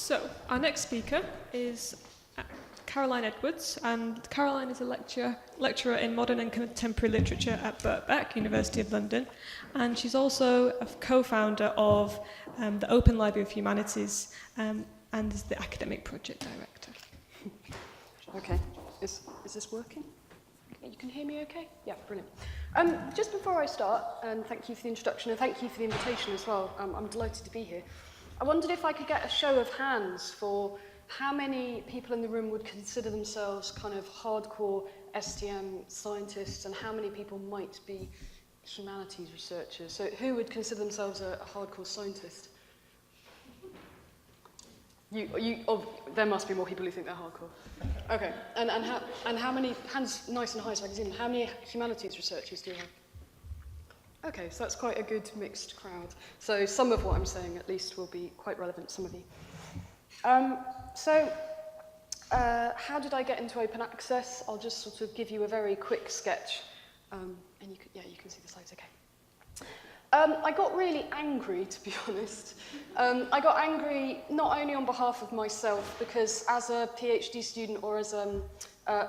So, our next speaker is Caroline Edwards, and Caroline is a lecturer in modern and contemporary literature at Birkbeck, University of London, and she's also a co-founder of the Open Library of Humanities and is the academic project director. Okay, is this working? You can hear me okay? Yeah, brilliant. Just before I start, and thank you for the introduction, and thank you for the invitation as well. I'm delighted to be here. I wondered if I could get a show of hands for how many people in the room would consider themselves kind of hardcore STM scientists, and how many people might be humanities researchers. So who would consider themselves a hardcore scientist? There must be more people who think they're hardcore. Okay, and how many, hands nice and high so I can see them, how many humanities researchers do you have? Okay, so that's quite a good mixed crowd. So some of what I'm saying at least will be quite relevant to some of you. How did I get into open access? I'll just sort of give you a very quick sketch. And you can see the slides, okay. I got really angry, to be honest. I got angry not only on behalf of myself, because as a PhD student or as a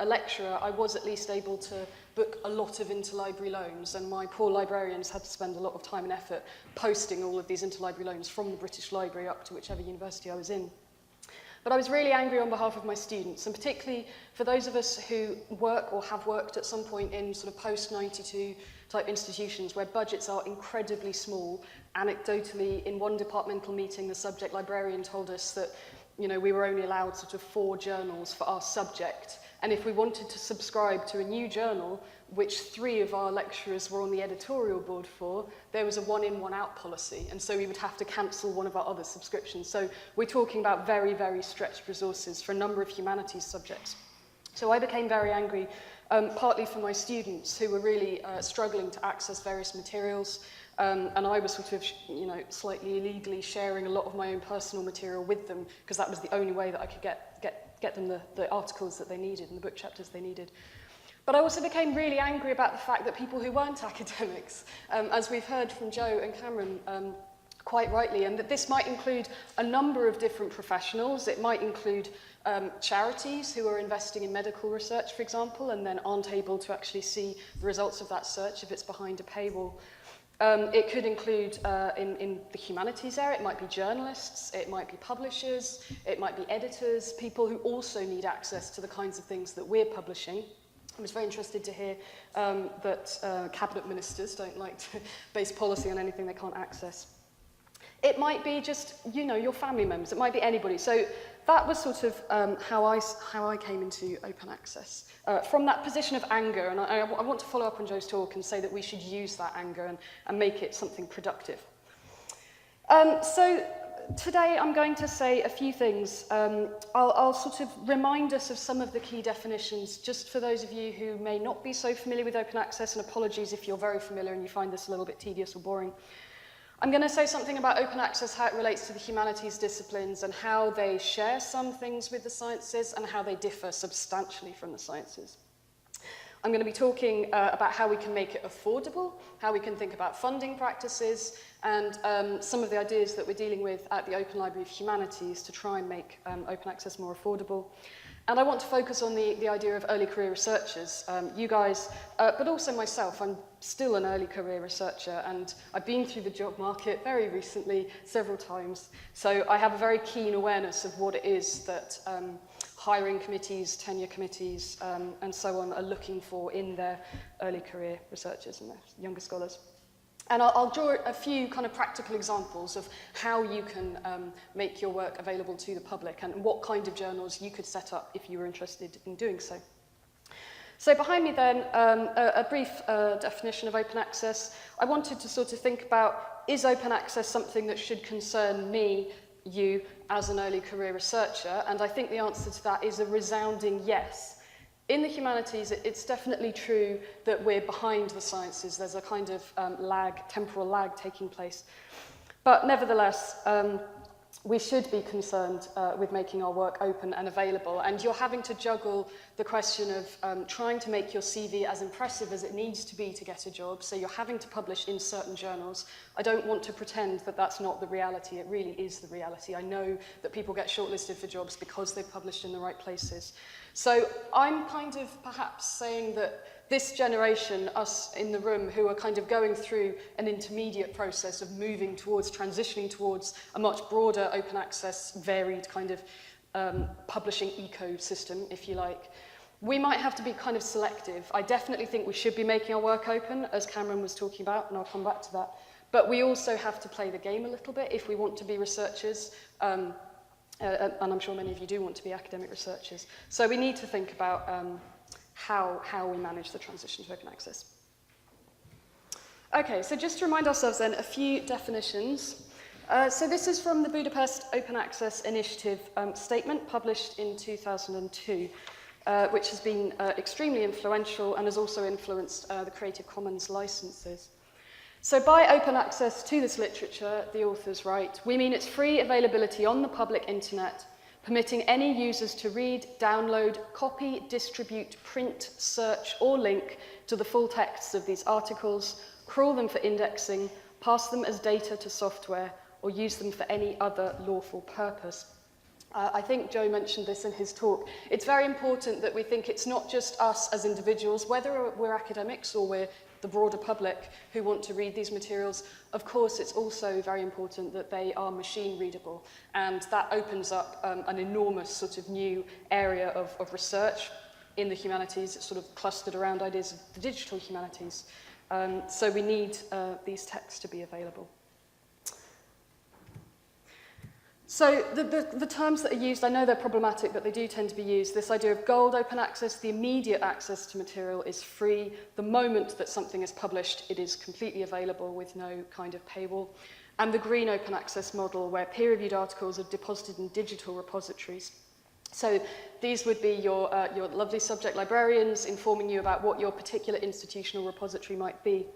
lecturer, I was at least able to book a lot of interlibrary loans, and my poor librarians had to spend a lot of time and effort posting all of these interlibrary loans from the British Library up to whichever university I was in. But I was really angry on behalf of my students, and particularly for those of us who work or have worked at some point in sort of post-92 type institutions where budgets are incredibly small. Anecdotally, in one departmental meeting, the subject librarian told us that, you know, we were only allowed sort of 4 journals for our subject. And if we wanted to subscribe to a new journal, which 3 of our lecturers were on the editorial board for, there was a one-in, one-out policy. And so we would have to cancel one of our other subscriptions. So we're talking about very, very stretched resources for a number of humanities subjects. So I became very angry, partly for my students who were really struggling to access various materials. And I was sort of, slightly illegally sharing a lot of my own personal material with them, because that was the only way that I could get them the articles that they needed and the book chapters they needed. But I also became really angry about the fact that people who weren't academics, as we've heard from Joe and Cameron quite rightly, and that this might include a number of different professionals. It might include charities who are investing in medical research, for example, and then aren't able to actually see the results of that search if it's behind a paywall. It could include, in the humanities area, it might be journalists, it might be publishers, it might be editors, people who also need access to the kinds of things that we're publishing. I was very interested to hear that cabinet ministers don't like to base policy on anything they can't access. It might be just, your family members, it might be anybody. So that was sort of how I came into open access. From that position of anger, and I want to follow up on Joe's talk and say that we should use that anger and make it something productive. So today I'm going to say a few things. I'll sort of remind us of some of the key definitions, just for those of you who may not be so familiar with open access, and apologies if you're very familiar and you find this a little bit tedious or boring. I'm going to say something about open access, how it relates to the humanities disciplines, and how they share some things with the sciences and how they differ substantially from the sciences. I'm going to be talking about how we can make it affordable, how we can think about funding practices, and some of the ideas that we're dealing with at the Open Library of Humanities to try and make open access more affordable. And I want to focus on the idea of early career researchers. You guys, but also myself, I'm still an early career researcher, and I've been through the job market very recently, several times. So I have a very keen awareness of what it is that hiring committees, tenure committees, and so on are looking for in their early career researchers and their younger scholars. And I'll draw a few kind of practical examples of how you can make your work available to the public and what kind of journals you could set up if you were interested in doing so. So behind me then, a brief definition of open access. I wanted to sort of think about, is open access something that should concern me, you, as an early career researcher? And I think the answer to that is a resounding yes. In the humanities, it's definitely true that we're behind the sciences. There's a kind of temporal lag taking place. But nevertheless, we should be concerned with making our work open and available. And you're having to juggle the question of trying to make your CV as impressive as it needs to be to get a job. So you're having to publish in certain journals. I don't want to pretend that that's not the reality. It really is the reality. I know that people get shortlisted for jobs because they've published in the right places. So I'm kind of perhaps saying that this generation, us in the room, who are kind of going through an intermediate process of moving towards, transitioning towards a much broader open access, varied kind of publishing ecosystem, if you like, we might have to be kind of selective. I definitely think we should be making our work open, as Cameron was talking about, and I'll come back to that. But we also have to play the game a little bit if we want to be researchers. And I'm sure many of you do want to be academic researchers. So we need to think about how we manage the transition to open access. Okay, so just to remind ourselves then, a few definitions. So this is from the Budapest Open Access Initiative statement published in 2002, which has been extremely influential and has also influenced the Creative Commons licenses. So by open access to this literature, the authors write, we mean its free availability on the public internet, permitting any users to read, download, copy, distribute, print, search, or link to the full texts of these articles, crawl them for indexing, pass them as data to software, or use them for any other lawful purpose. I think Joe mentioned this in his talk. It's very important that we think it's not just us as individuals, whether we're academics or we're the broader public who want to read these materials. Of course, it's also very important that they are machine readable, and that opens up an enormous sort of new area of research in the humanities. It's sort of clustered around ideas of the digital humanities. So we need these texts to be available. So the terms that are used, I know they're problematic, but they do tend to be used. This idea of gold open access, the immediate access to material is free. The moment that something is published, it is completely available with no kind of paywall. And the green open access model, where peer-reviewed articles are deposited in digital repositories. So these would be your lovely subject librarians informing you about what your particular institutional repository might be.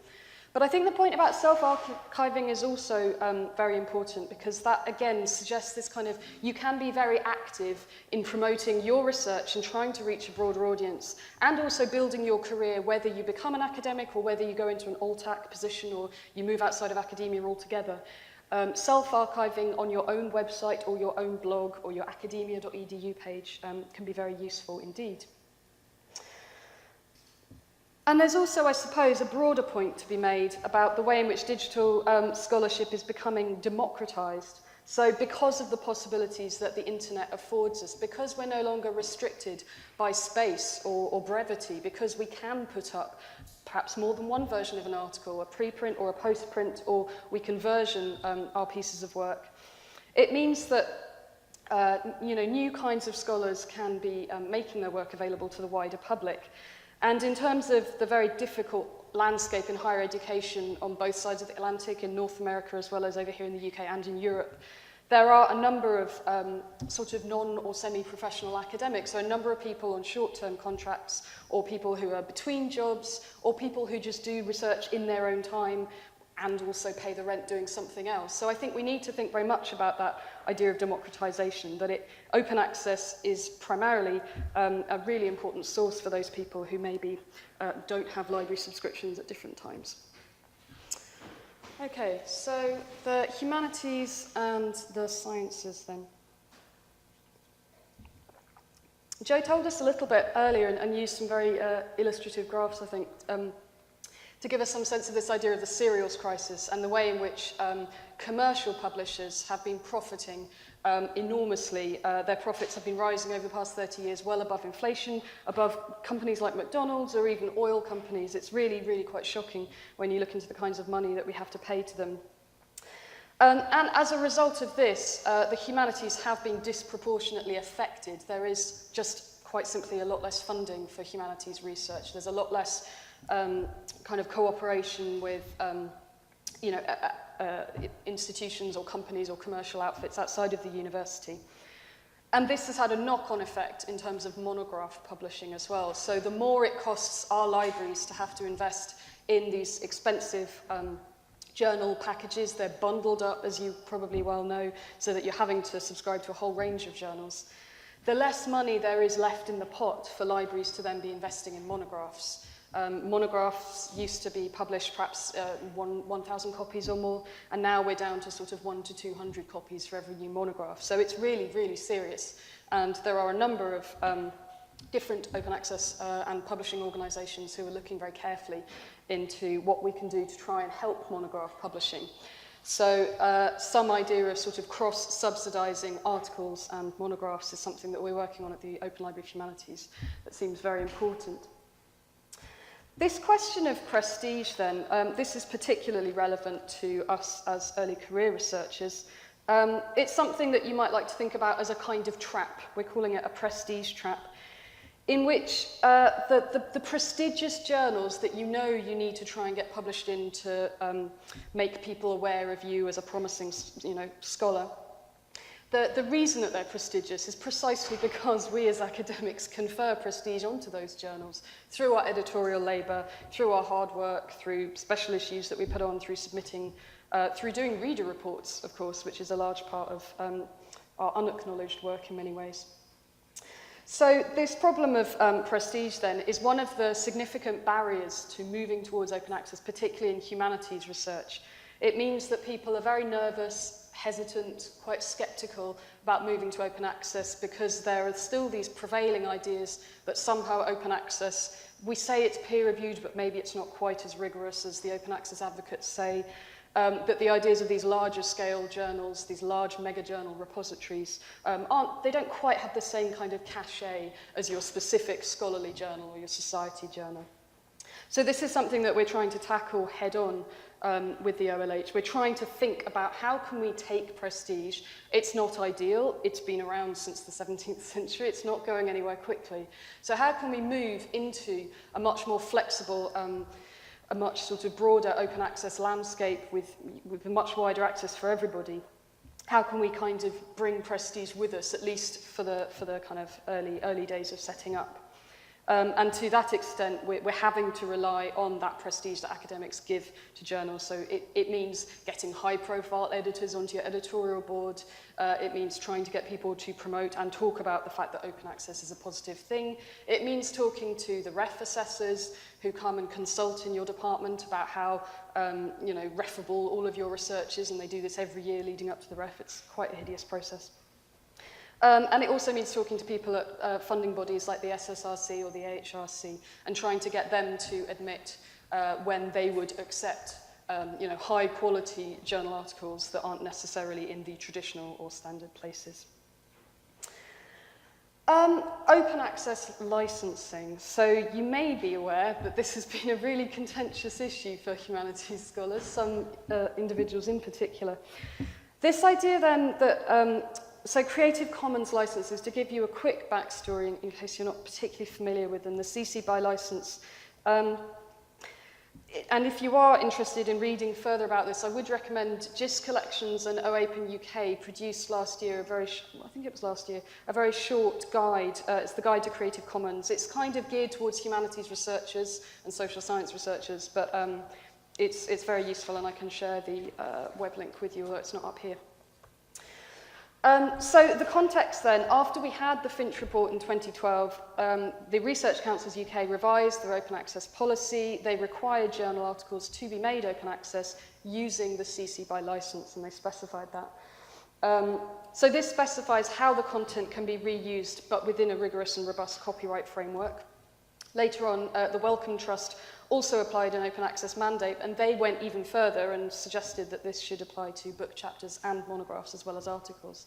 But I think the point about self-archiving is also very important, because that, again, suggests this kind of, you can be very active in promoting your research and trying to reach a broader audience, and also building your career, whether you become an academic or whether you go into an alt-ac position or you move outside of academia altogether. Self-archiving on your own website or your own blog or your academia.edu page can be very useful indeed. And there's also, I suppose, a broader point to be made about the way in which digital scholarship is becoming democratized. So because of the possibilities that the internet affords us, because we're no longer restricted by space or brevity, because we can put up perhaps more than one version of an article, a preprint or a postprint, or we can version our pieces of work, it means that new kinds of scholars can be making their work available to the wider public. And in terms of the very difficult landscape in higher education on both sides of the Atlantic, in North America as well as over here in the UK and in Europe, there are a number of sort of non- or semi-professional academics, so a number of people on short-term contracts, or people who are between jobs, or people who just do research in their own time and also pay the rent doing something else. So I think we need to think very much about that idea of democratization, that open access is primarily a really important source for those people who maybe don't have library subscriptions at different times. Okay, so the humanities and the sciences then. Joe told us a little bit earlier and used some very illustrative graphs, I think, to give us some sense of this idea of the serials crisis and the way in which commercial publishers have been profiting enormously. Their profits have been rising over the past 30 years, well above inflation, above companies like McDonald's or even oil companies. It's really, really quite shocking when you look into the kinds of money that we have to pay to them. And as a result of this, the humanities have been disproportionately affected. There is just quite simply a lot less funding for humanities research. There's a lot less kind of cooperation with institutions or companies or commercial outfits outside of the university. And this has had a knock-on effect in terms of monograph publishing as well. So the more it costs our libraries to have to invest in these expensive journal packages. They're bundled up, as you probably well know, so that you're having to subscribe to a whole range of journals. The less money there is left in the pot for libraries to then be investing in monographs. Monographs used to be published perhaps 1,000 copies or more, and now we're down to sort of 100 to 200 copies for every new monograph. So it's really, really serious. And there are a number of different open access and publishing organisations who are looking very carefully into what we can do to try and help monograph publishing. So some idea of sort of cross-subsidising articles and monographs is something that we're working on at the Open Library of Humanities that seems very important. This question of prestige then, this is particularly relevant to us as early career researchers. It's something that you might like to think about as a kind of trap. We're calling it a prestige trap, in which the prestigious journals that you know you need to try and get published in to make people aware of you as a promising, scholar. The reason that they're prestigious is precisely because we as academics confer prestige onto those journals through our editorial labour, through our hard work, through special issues that we put on, through submitting, through doing reader reports, of course, which is a large part of our unacknowledged work in many ways. So this problem of prestige then is one of the significant barriers to moving towards open access, particularly in humanities research. It means that people are very nervous, hesitant, quite sceptical about moving to open access because there are still these prevailing ideas that somehow open access, we say it's peer-reviewed, but maybe it's not quite as rigorous as the open access advocates say. That the ideas of these larger scale journals, these large mega journal repositories, they don't quite have the same kind of cachet as your specific scholarly journal or your society journal. So this is something that we're trying to tackle head on with the OLH. We're trying to think about how can we take prestige. It's not ideal. It's been around since the 17th century. It's not going anywhere quickly. So how can we move into a much more flexible a much sort of broader open access landscape with much wider access for everybody? How can we kind of bring prestige with us, at least for the kind of early days of setting up? And to that extent, we're having to rely on that prestige that academics give to journals. So it means getting high-profile editors onto your editorial board. It means trying to get people to promote and talk about the fact that open access is a positive thing. It means talking to the ref assessors who come and consult in your department about how, refable all of your research is, and they do this every year leading up to the ref. It's quite a hideous process. And it also means talking to people at funding bodies like the SSRC or the AHRC and trying to get them to admit when they would accept high quality journal articles that aren't necessarily in the traditional or standard places. Open access licensing. So you may be aware that this has been a really contentious issue for humanities scholars, some individuals in particular. This idea then that so Creative Commons licenses, to give you a quick backstory in case you're not particularly familiar with them, the CC BY license. And if you are interested in reading further about this, I would recommend GIS Collections and OAPEN UK produced last year, a very short guide. It's the Guide to Creative Commons. It's kind of geared towards humanities researchers and social science researchers, but it's very useful, and I can share the web link with you, although it's not up here. So the context then, after we had the Finch report in 2012, the Research Councils UK revised their open access policy. They required journal articles to be made open access using the CC BY license, and they specified that. So this specifies how the content can be reused, but within a rigorous and robust copyright framework. Later on, the Wellcome Trust also applied an open access mandate, and they went even further and suggested that this should apply to book chapters and monographs as well as articles.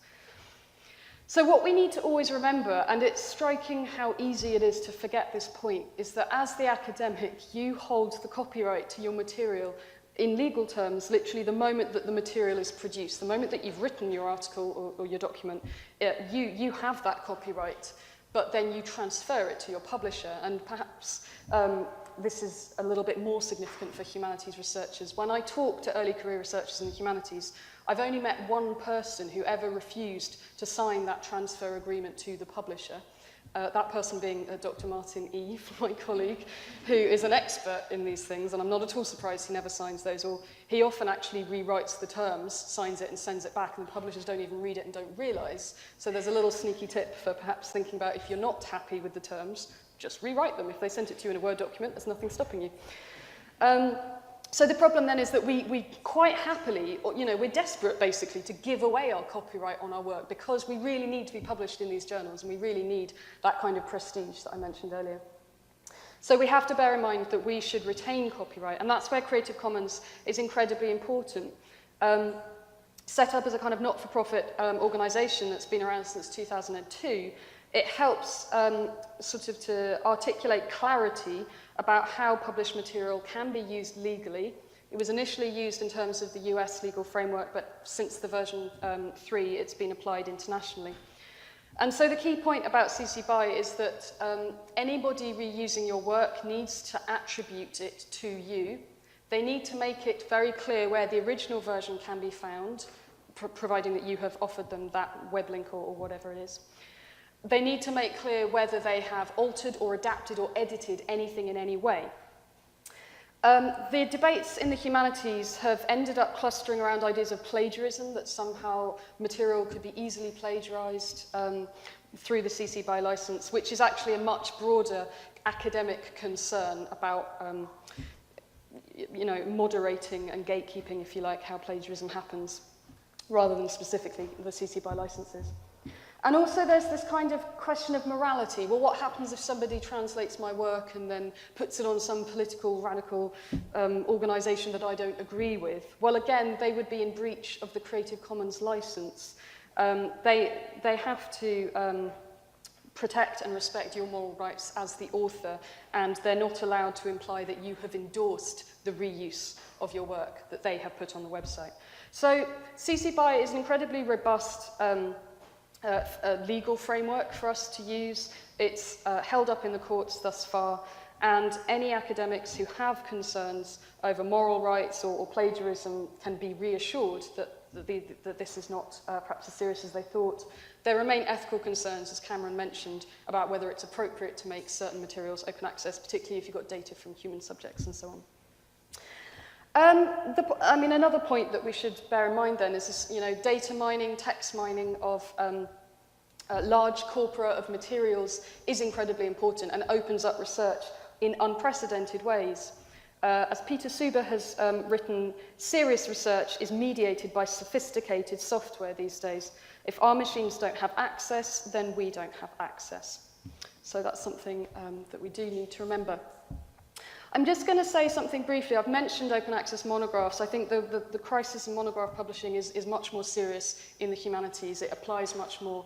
So what we need to always remember, and it's striking how easy it is to forget this point, is that as the academic, you hold the copyright to your material in legal terms, literally the moment that the material is produced, the moment that you've written your article or your document, you have that copyright, but then you transfer it to your publisher, and perhaps this is a little bit more significant for humanities researchers. When I talk to early career researchers in the humanities, I've only met one person who ever refused to sign that transfer agreement to the publisher. That person being Dr. Martin E., my colleague, who is an expert in these things, and I'm not at all surprised he never signs those, or he often actually rewrites the terms, signs it and sends it back, and the publishers don't even read it and don't realise. So there's a little sneaky tip for perhaps thinking about if you're not happy with the terms, just rewrite them. If they sent it to you in a Word document, there's nothing stopping you. So the problem then is that we quite happily, we're desperate basically to give away our copyright on our work because we really need to be published in these journals and we really need that kind of prestige that I mentioned earlier. So we have to bear in mind that we should retain copyright, and that's where Creative Commons is incredibly important. Set up as a kind of not-for-profit organisation that's been around since 2002, it helps sort of to articulate clarity about how published material can be used legally. It was initially used in terms of the US legal framework, but since the version 3, it's been applied internationally. And so the key point about CC BY is that anybody reusing your work needs to attribute it to you. They need to make it very clear where the original version can be found, providing that you have offered them that web link or whatever it is. They need to make clear whether they have altered or adapted or edited anything in any way. The debates in the humanities have ended up clustering around ideas of plagiarism, that somehow material could be easily plagiarized through the CC BY license, which is actually a much broader academic concern about moderating and gatekeeping, if you like, how plagiarism happens, rather than specifically the CC BY licenses. And also there's this kind of question of morality. Well, what happens if somebody translates my work and then puts it on some political, radical organisation that I don't agree with? Well, again, they would be in breach of the Creative Commons license. They have to protect and respect your moral rights as the author, and they're not allowed to imply that you have endorsed the reuse of your work that they have put on the website. So CC BY is an incredibly robust a legal framework for us to use. It's held up in the courts thus far, and any academics who have concerns over moral rights or plagiarism can be reassured that this is not perhaps as serious as they thought. There remain ethical concerns, as Cameron mentioned, about whether it's appropriate to make certain materials open access, particularly if you've got data from human subjects and so on. Another point that we should bear in mind then is this, data mining, text mining of large corpora of materials is incredibly important and opens up research in unprecedented ways. As Peter Suber has written, serious research is mediated by sophisticated software these days. If our machines don't have access, then we don't have access. So that's something that we do need to remember. I'm just going to say something briefly. I've mentioned open access monographs. I think the crisis in monograph publishing is much more serious in the humanities. It applies much more.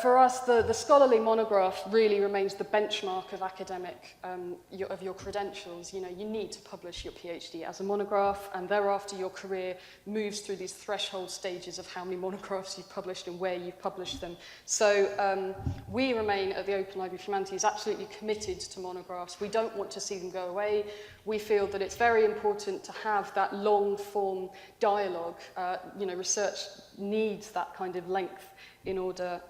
For us, the scholarly monograph really remains the benchmark of academic, of your credentials. You need to publish your PhD as a monograph, and thereafter your career moves through these threshold stages of how many monographs you've published and where you've published them. So we remain at the Open Library of Humanities absolutely committed to monographs. We don't want to see them go away. We feel that it's very important to have that long-form dialogue. Research needs that kind of length in order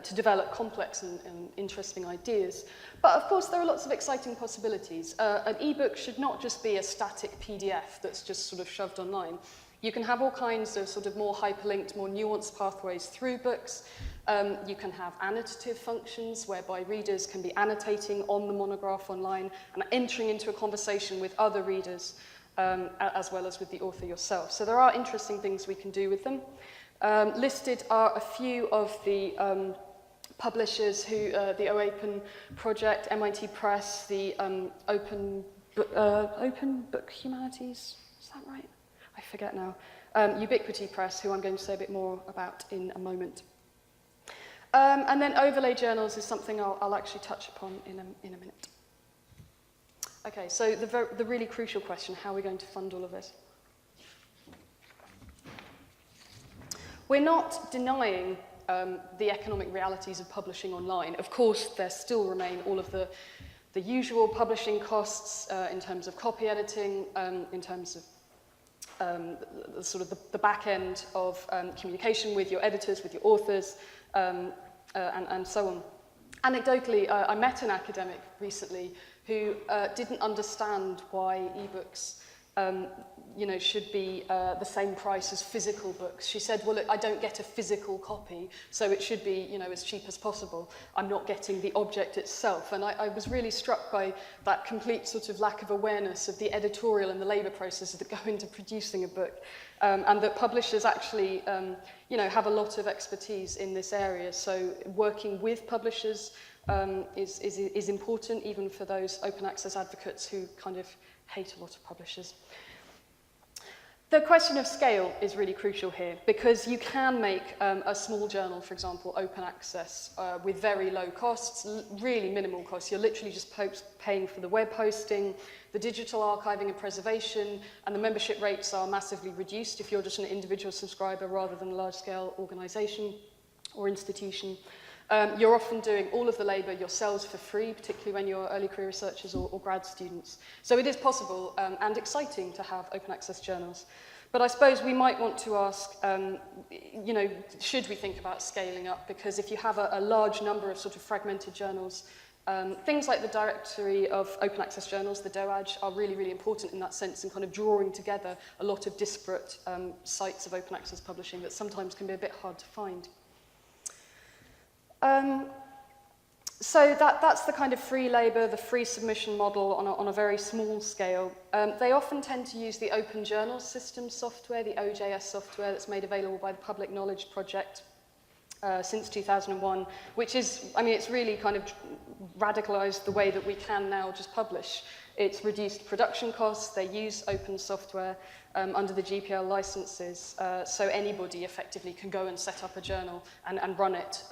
to develop complex and interesting ideas. But of course, there are lots of exciting possibilities. An ebook should not just be a static PDF that's just sort of shoved online. You can have all kinds of sort of more hyperlinked, more nuanced pathways through books. You can have annotative functions whereby readers can be annotating on the monograph online and entering into a conversation with other readers, as well as with the author yourself. So there are interesting things we can do with them. Listed are a few of the publishers who, the OAPEN project, MIT Press, the Open Book Humanities, is that right? I forget now. Ubiquity Press, who I'm going to say a bit more about in a moment. And then overlay journals is something I'll actually touch upon in a minute. Okay, so the really crucial question, how are we going to fund all of this? We're not denying the economic realities of publishing online. Of course, there still remain all of the usual publishing costs in terms of copy editing, in terms of the back end of communication with your editors, with your authors, and so on. Anecdotally, I met an academic recently who didn't understand why ebooks should be the same price as physical books. She said, well, look, I don't get a physical copy, so it should be, as cheap as possible. I'm not getting the object itself. And I was really struck by that complete sort of lack of awareness of the editorial and the labour processes that go into producing a book, and that publishers actually, have a lot of expertise in this area. So working with publishers is important, even for those open access advocates who kind of hate a lot of publishers. The question of scale is really crucial here, because you can make a small journal, for example, open access with very low costs, really minimal costs. You're literally just paying for the web hosting, the digital archiving and preservation, and the membership rates are massively reduced if you're just an individual subscriber rather than a large-scale organisation or institution. You're often doing all of the labour yourselves for free, particularly when you're early career researchers or grad students. So it is possible and exciting to have open access journals. But I suppose we might want to ask, should we think about scaling up? Because if you have a large number of sort of fragmented journals, things like the Directory of Open Access Journals, the DOAJ, are really, really important in that sense, and kind of drawing together a lot of disparate sites of open access publishing that sometimes can be a bit hard to find. So that's the kind of free labour, the free submission model on a very small scale. They often tend to use the Open Journal System software, the OJS software that's made available by the Public Knowledge Project since 2001, which is, it's really kind of radicalised the way that we can now just publish. It's reduced production costs, they use open software under the GPL licenses, so anybody effectively can go and set up a journal and run it,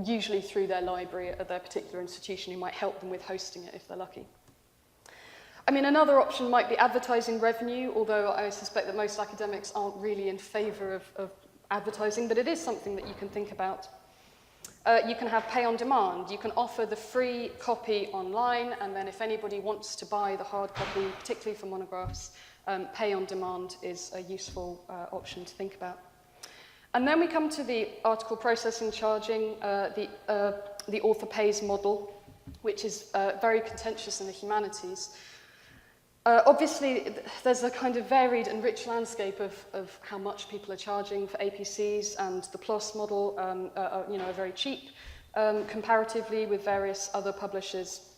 usually through their library at their particular institution, who might help them with hosting it if they're lucky. Another option might be advertising revenue, although I suspect that most academics aren't really in favour of advertising, but it is something that you can think about. You can have pay on demand. You can offer the free copy online, and then if anybody wants to buy the hard copy, particularly for monographs, pay on demand is a useful option to think about. And then we come to the article processing charging, the author pays model, which is very contentious in the humanities. Obviously, there's a kind of varied and rich landscape of how much people are charging for APCs, and the PLOS model are very cheap comparatively with various other publishers.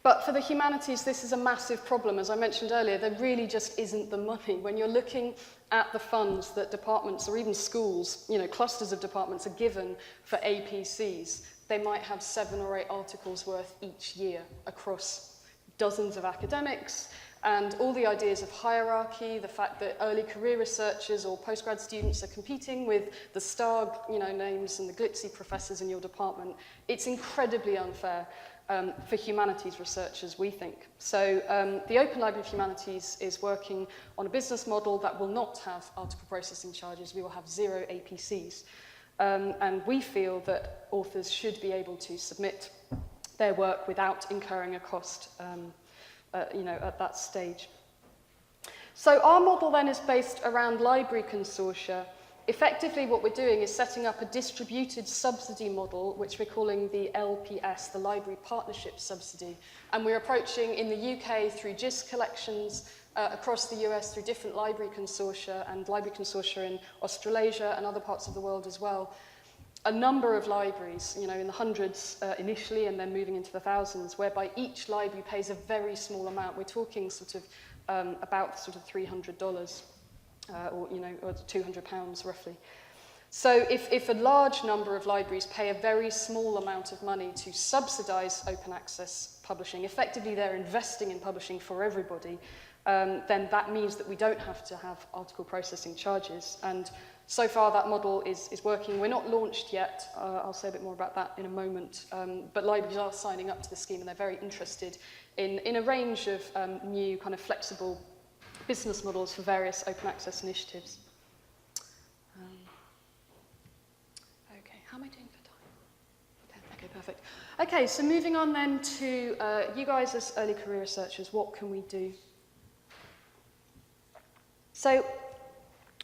But for the humanities, this is a massive problem. As I mentioned earlier, there really just isn't the money. When you're looking at the funds that departments or even schools, clusters of departments are given for APCs, they might have 7 or 8 articles worth each year across dozens of academics, and all the ideas of hierarchy, the fact that early career researchers or postgrad students are competing with the star names and the glitzy professors in your department. It's incredibly unfair for humanities researchers, we think. So the Open Library of Humanities is working on a business model that will not have article processing charges. We will have 0 APCs. And we feel that authors should be able to submit their work without incurring a cost at that stage. So our model then is based around library consortia. Effectively, what we're doing is setting up a distributed subsidy model, which we're calling the LPS, the Library Partnership Subsidy. And we're approaching in the UK through GIS collections, across the US through different library consortia and library consortia in Australasia and other parts of the world as well. A number of libraries, in the hundreds initially, and then moving into the thousands, whereby each library pays a very small amount. We're talking sort of about sort of $300. Or £200 roughly. So if a large number of libraries pay a very small amount of money to subsidise open access publishing, effectively they're investing in publishing for everybody, then that means that we don't have to have article processing charges. And so far that model is working. We're not launched yet. I'll say a bit more about that in a moment. But libraries are signing up to the scheme, and they're very interested in a range of new kind of flexible business models for various open access initiatives. Okay, how am I doing for time? Okay, perfect. Okay, so moving on then to you guys as early career researchers, what can we do? So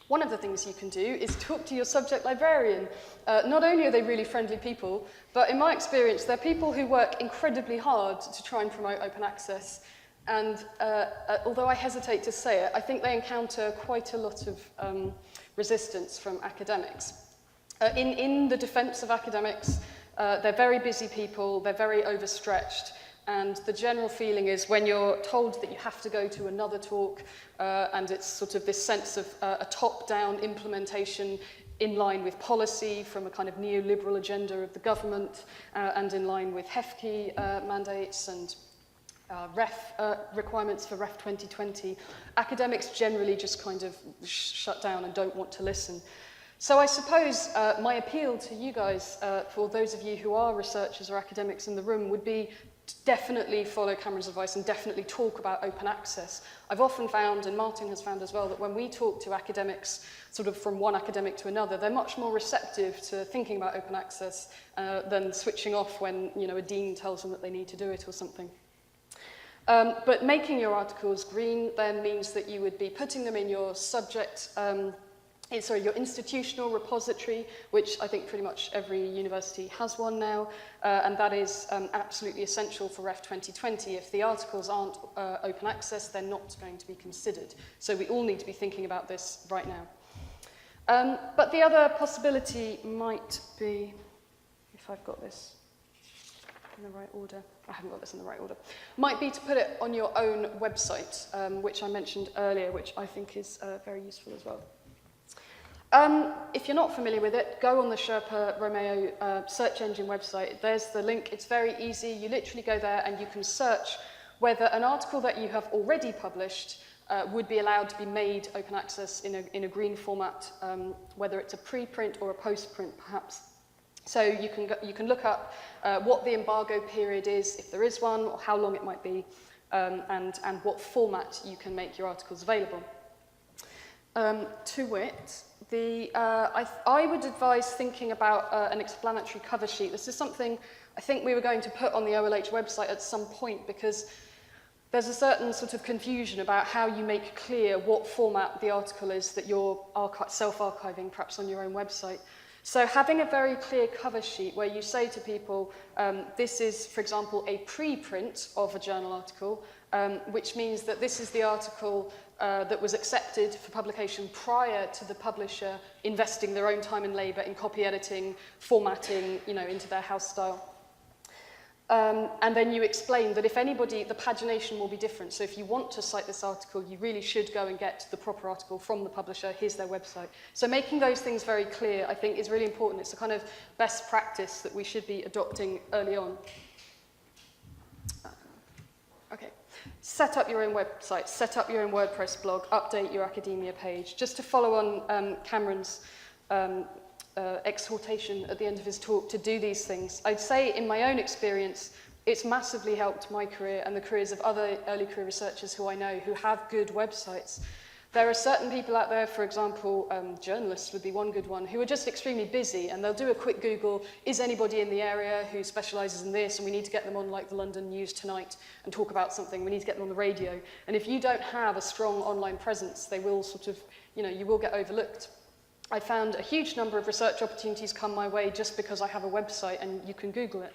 One of the things you can do is talk to your subject librarian. Not only are they really friendly people, but in my experience, they're people who work incredibly hard to try and promote open access. And although I hesitate to say it, I think they encounter quite a lot of resistance from academics. In the defense of academics, they're very busy people, they're very overstretched, and the general feeling is when you're told that you have to go to another talk, and it's sort of this sense of a top-down implementation in line with policy from a kind of neoliberal agenda of the government, and in line with HEFKI mandates and requirements for REF 2020, academics generally just kind of shut down and don't want to listen. So I suppose my appeal to you guys, for those of you who are researchers or academics in the room, would be to definitely follow Cameron's advice and definitely talk about open access. I've often found, and Martin has found as well, that when we talk to academics, sort of from one academic to another, they're much more receptive to thinking about open access than switching off when, you know, a dean tells them that they need to do it or something. But making your articles green then means that you would be putting them in your subject, your institutional repository, which I think pretty much every university has one now, and that is absolutely essential for REF 2020. If the articles aren't open access, they're not going to be considered. So we all need to be thinking about this right now. But the other possibility might be, if I've got this in the right order, I haven't got this in the right order, might be to put it on your own website, which I mentioned earlier, which I think is very useful as well. If you're not familiar with it, go on the Sherpa Romeo search engine website. There's the link. It's very easy. You literally go there and you can search whether an article that you have already published would be allowed to be made open access in a green format, whether it's a preprint or a postprint, perhaps. So you can look up what the embargo period is, if there is one, or how long it might be, and what format you can make your articles available. To wit, I would advise thinking about an explanatory cover sheet. This is something I think we were going to put on the OLH website at some point, because there's a certain sort of confusion about how you make clear what format the article is that you're self-archiving, perhaps on your own website. So having a very clear cover sheet where you say to people, this is, for example, a preprint of a journal article, which means that this is the article that was accepted for publication prior to the publisher investing their own time and labour in copy editing, formatting, you know, into their house style. And then you explain that if anybody, the pagination will be different. So if you want to cite this article, you really should go and get the proper article from the publisher. Here's their website. So making those things very clear, I think, is really important. It's a kind of best practice that we should be adopting early on. Okay. Set up your own website, set up your own WordPress blog, update your academia page. Just to follow on Cameron's exhortation at the end of his talk to do these things, I'd say in my own experience, it's massively helped my career and the careers of other early career researchers who I know who have good websites. There are certain people out there, for example, journalists would be one good one, who are just extremely busy, and they'll do a quick Google, is anybody in the area who specialises in this, and we need to get them on like the London News Tonight and talk about something, we need to get them on the radio. And if you don't have a strong online presence, they will sort of, you know, you will get overlooked. I found a huge number of research opportunities come my way just because I have a website and you can Google it.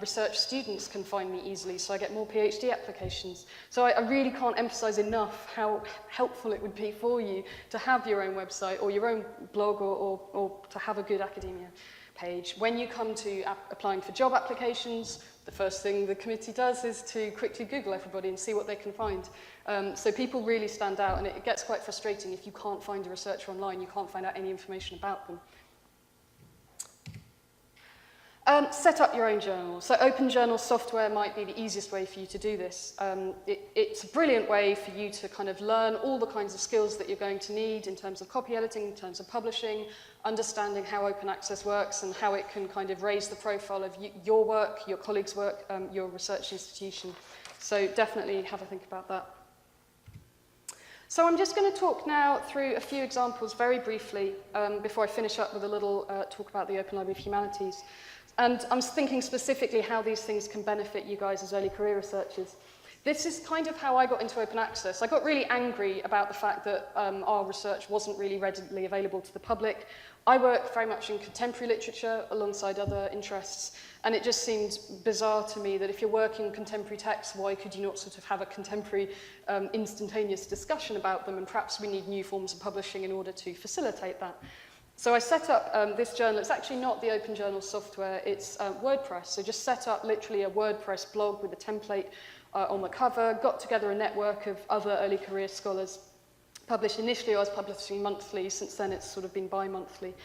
Research students can find me easily, so I get more PhD applications. So I really can't emphasize enough how helpful it would be for you to have your own website or your own blog or to have a good academia page. When you come to applying for job applications, the first thing the committee does is to quickly Google everybody and see what they can find. So people really stand out, and it gets quite frustrating if you can't find a researcher online, you can't find out any information about them. Set up your own journal. So open journal software might be the easiest way for you to do this. It's a brilliant way for you to kind of learn all the kinds of skills that you're going to need in terms of copy editing, in terms of publishing, understanding how open access works and how it can kind of raise the profile of your work, your colleagues' work, your research institution. So definitely have a think about that. So I'm just going to talk now through a few examples very briefly before I finish up with a little talk about the Open Library of Humanities. And I'm thinking specifically how these things can benefit you guys as early career researchers. this is kind of how I got into open access. I got really angry about the fact that our research wasn't really readily available to the public. I work very much in contemporary literature alongside other interests, and it just seemed bizarre to me that if you're working in contemporary texts, why could you not sort of have a contemporary instantaneous discussion about them, and perhaps we need new forms of publishing in order to facilitate that. So I set up this journal. It's actually not the Open Journal software, it's WordPress. So just set up literally a WordPress blog with a template on the cover, got together a network of other early career scholars. Published initially, I was publishing monthly. Since then, it's sort of been bi-monthly.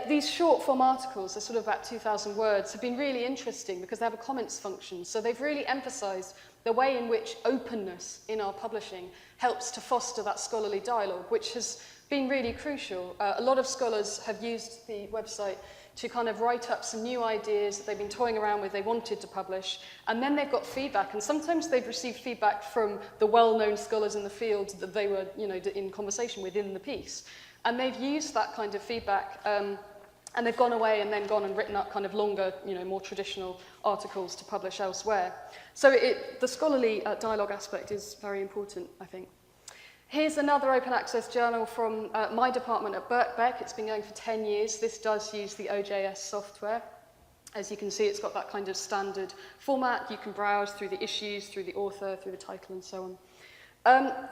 These short form articles, they're sort of about 2,000 words, have been really interesting because they have a comments function. So they've really emphasized the way in which openness in our publishing helps to foster that scholarly dialogue, which has been really crucial. A lot of scholars have used the website to kind of write up some new ideas that they've been toying around with, they wanted to publish, and then they've got feedback, and sometimes they've received feedback from the well-known scholars in the field that they were, you know, in conversation with in the piece. And they've used that kind of feedback, and they've gone away and then gone and written up kind of longer, you know, more traditional articles to publish elsewhere. So the scholarly dialogue aspect is very important, I think. Here's another open access journal from my department at Birkbeck. It's been going for 10 years. This does use the OJS software. As you can see, it's got that kind of standard format. You can browse through the issues, through the author, through the title, and so on.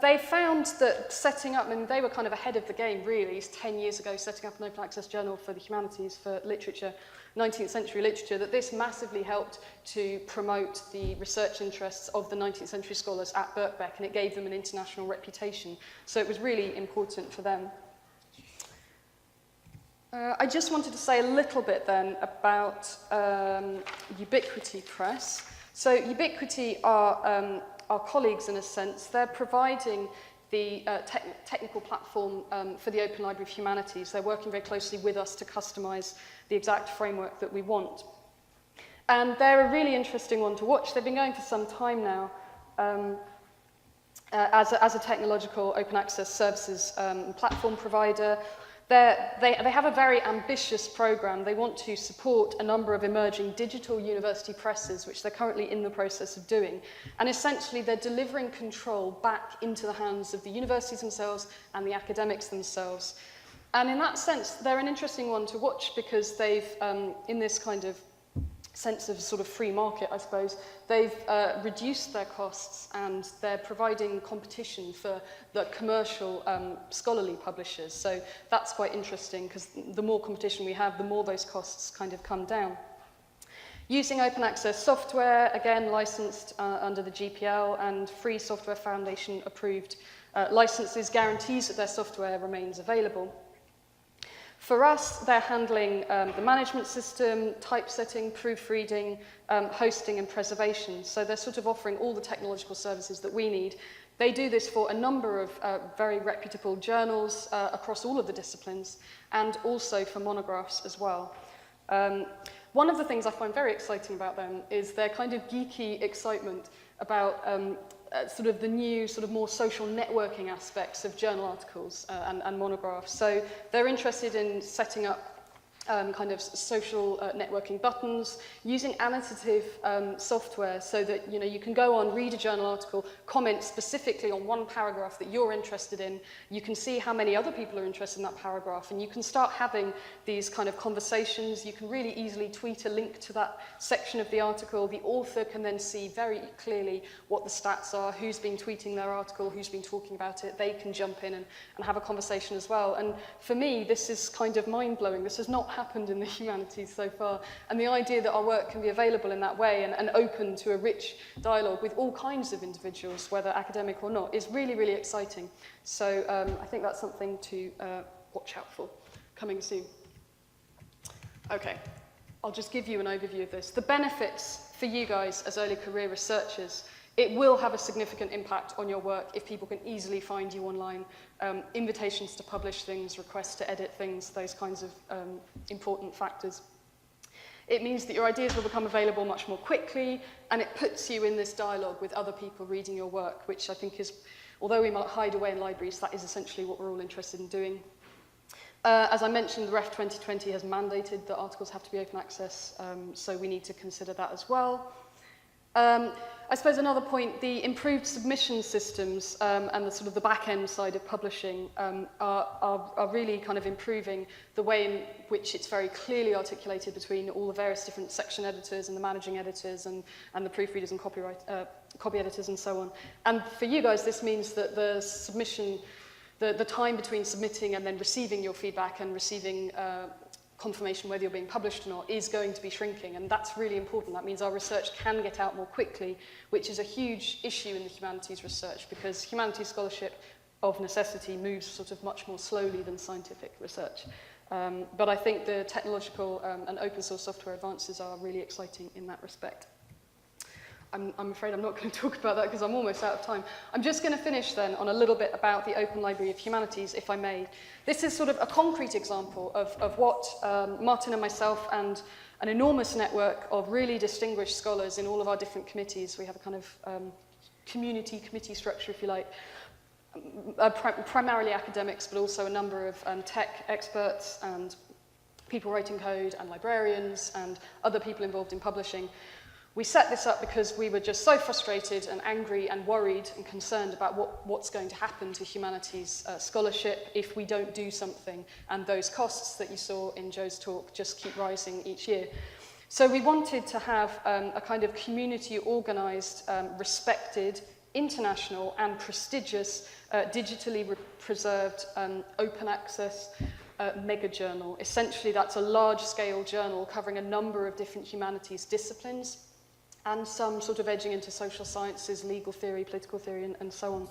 They found that setting up, and they were kind of ahead of the game, really, 10 years ago, setting up an open access journal for the humanities, for literature, 19th century literature, that this massively helped to promote the research interests of the 19th century scholars at Birkbeck, and it gave them an international reputation. So it was really important for them. I just wanted to say a little bit then about Ubiquity Press. So Ubiquity are our colleagues in a sense. They're providing the technical platform for the Open Library of Humanities. They're working very closely with us to customize the exact framework that we want. And they're a really interesting one to watch. They've been going for some time now as a technological open access services platform provider. They have a very ambitious program. They want to support a number of emerging digital university presses, which they're currently in the process of doing. And essentially, they're delivering control back into the hands of the universities themselves and the academics themselves. And in that sense, they're an interesting one to watch because they've, in this kind of sense of sort of free market, I suppose, they've reduced their costs and they're providing competition for the commercial scholarly publishers. So that's quite interesting because the more competition we have, the more those costs kind of come down. Using open access software, again licensed under the GPL and Free Software Foundation approved licenses guarantees that their software remains available. For us, they're handling the management system, typesetting, proofreading, hosting and preservation. So they're sort of offering all the technological services that we need. They do this for a number of very reputable journals across all of the disciplines and also for monographs as well. One of the things I find very exciting about them is their kind of geeky excitement about sort of the new, sort of more social networking aspects of journal articles and monographs. So they're interested in setting up kind of social networking buttons, using annotative software so that you can go on, read a journal article, comment specifically on one paragraph that you're interested in. You can see how many other people are interested in that paragraph, and you can start having these kind of conversations. You can really easily tweet a link to that section of the article. The author can then see very clearly what the stats are, who's been tweeting their article, who's been talking about it. They can jump in and have a conversation as well. And for me, this is kind of mind-blowing. This has not happened in the humanities so far. And the idea that our work can be available in that way and open to a rich dialogue with all kinds of individuals, whether academic or not, is really, really exciting. So I think that's something to watch out for coming soon. Okay, I'll just give you an overview of this. The benefits for you guys as early career researchers: it will have a significant impact on your work if people can easily find you online. Invitations to publish things, requests to edit things, those kinds of important factors. It means that your ideas will become available much more quickly, and it puts you in this dialogue with other people reading your work, which I think is, although we might hide away in libraries, that is essentially what we're all interested in doing. As I mentioned, the Ref 2020 has mandated that articles have to be open access, so we need to consider that as well. I suppose another point, the improved submission systems and the sort of the back-end side of publishing are really kind of improving the way in which it's very clearly articulated between all the various different section editors and the managing editors and the proofreaders and copy editors and so on. And for you guys, this means that the submission, the time between submitting and then receiving your feedback and receiving confirmation whether you're being published or not is going to be shrinking, and that's really important. That means our research can get out more quickly, which is a huge issue in the humanities research, because humanities scholarship of necessity moves sort of much more slowly than scientific research. But I think the technological and open source software advances are really exciting in that respect. I'm afraid I'm not going to talk about that because I'm almost out of time. I'm just going to finish then on a little bit about the Open Library of Humanities, if I may. This is sort of a concrete example of what Martin and myself and an enormous network of really distinguished scholars in all of our different committees. We have a kind of committee structure, if you like, primarily academics, but also a number of tech experts and people writing code and librarians and other people involved in publishing. We set this up because we were just so frustrated and angry and worried and concerned about what's going to happen to humanities scholarship if we don't do something, and those costs that you saw in Joe's talk just keep rising each year. So we wanted to have a kind of community-organised, respected, international and prestigious, digitally preserved, open access mega journal. Essentially, that's a large-scale journal covering a number of different humanities disciplines, and some sort of edging into social sciences, legal theory, political theory, and so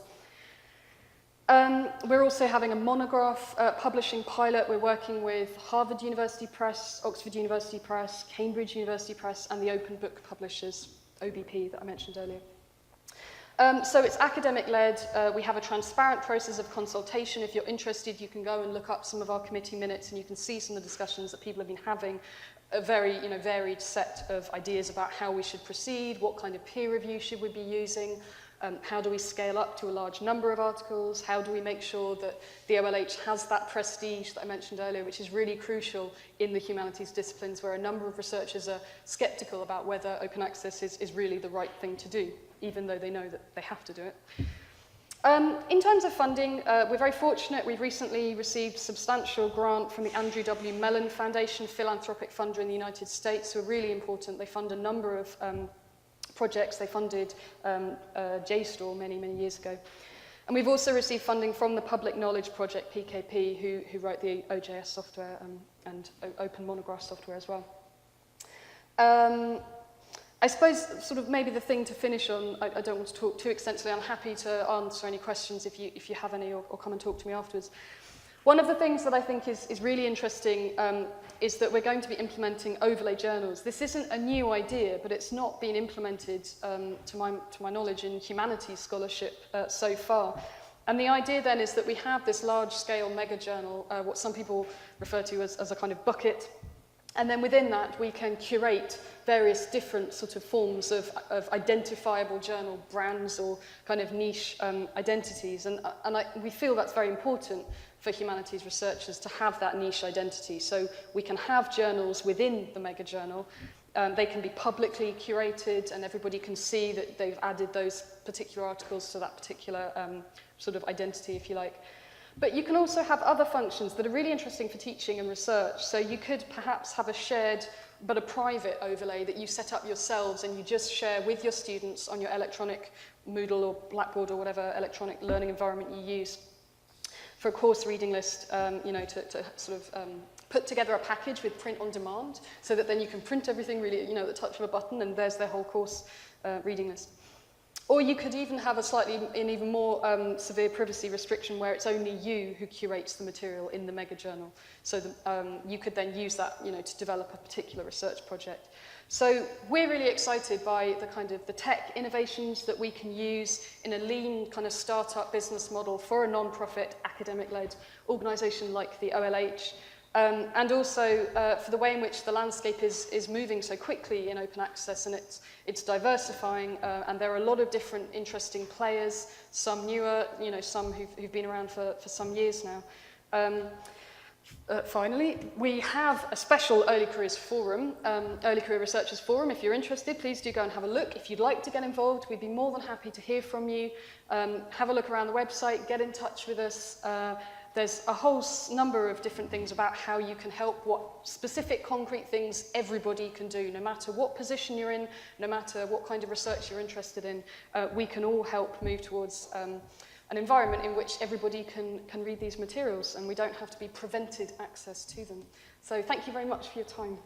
on. We're also having a monograph publishing pilot. We're working with Harvard University Press, Oxford University Press, Cambridge University Press, and the Open Book Publishers, OBP, that I mentioned earlier. So it's academic-led. We have a transparent process of consultation. If you're interested, you can go and look up some of our committee minutes, and you can see some of the discussions that people have been having. A very varied set of ideas about how we should proceed, what kind of peer review should we be using, how do we scale up to a large number of articles, how do we make sure that the OLH has that prestige that I mentioned earlier, which is really crucial in the humanities disciplines, where a number of researchers are sceptical about whether open access is really the right thing to do, even though they know that they have to do it. In terms of funding, we're very fortunate. We've recently received a substantial grant from the Andrew W. Mellon Foundation, philanthropic funder in the United States, who are really important. They fund a number of projects. They funded JSTOR many, many years ago. And we've also received funding from the Public Knowledge Project, PKP, who wrote the OJS software and open monograph software as well. I suppose sort of maybe the thing to finish on, I don't want to talk too extensively. I'm happy to answer any questions if you have any, or come and talk to me afterwards. One of the things that I think is really interesting is that we're going to be implementing overlay journals. This isn't a new idea, but it's not been implemented, to my knowledge, in humanities scholarship so far. And the idea then is that we have this large-scale mega journal, what some people refer to as a kind of bucket. And then within that, we can curate various different sort of forms of identifiable journal brands or kind of niche identities. And we feel that's very important for humanities researchers to have that niche identity. So we can have journals within the mega journal. They can be publicly curated, and everybody can see that they've added those particular articles to that particular sort of identity, if you like. But you can also have other functions that are really interesting for teaching and research. So you could perhaps have a shared but a private overlay that you set up yourselves and you just share with your students on your electronic Moodle or Blackboard or whatever electronic learning environment you use for a course reading list, to sort of put together a package with print on demand so that then you can print everything really, at the touch of a button, and there's their whole course reading list. Or you could even have an even more severe privacy restriction where it's only you who curates the material in the mega journal. So you could then use that, to develop a particular research project. So we're really excited by the tech innovations that we can use in a lean kind of startup business model for a non-profit academic-led organisation like the OLH. And also for the way in which the landscape is moving so quickly in open access, and it's diversifying, and there are a lot of different interesting players, some newer, some who've been around for some years now. Finally, we have a special Early Careers Forum, Early Career Researchers Forum. If you're interested, please do go and have a look. If you'd like to get involved, we'd be more than happy to hear from you. Have a look around the website, get in touch with us. There's a whole number of different things about how you can help, what specific concrete things everybody can do, no matter what position you're in, no matter what kind of research you're interested in. We can all help move towards an environment in which everybody can read these materials and we don't have to be prevented access to them. So thank you very much for your time.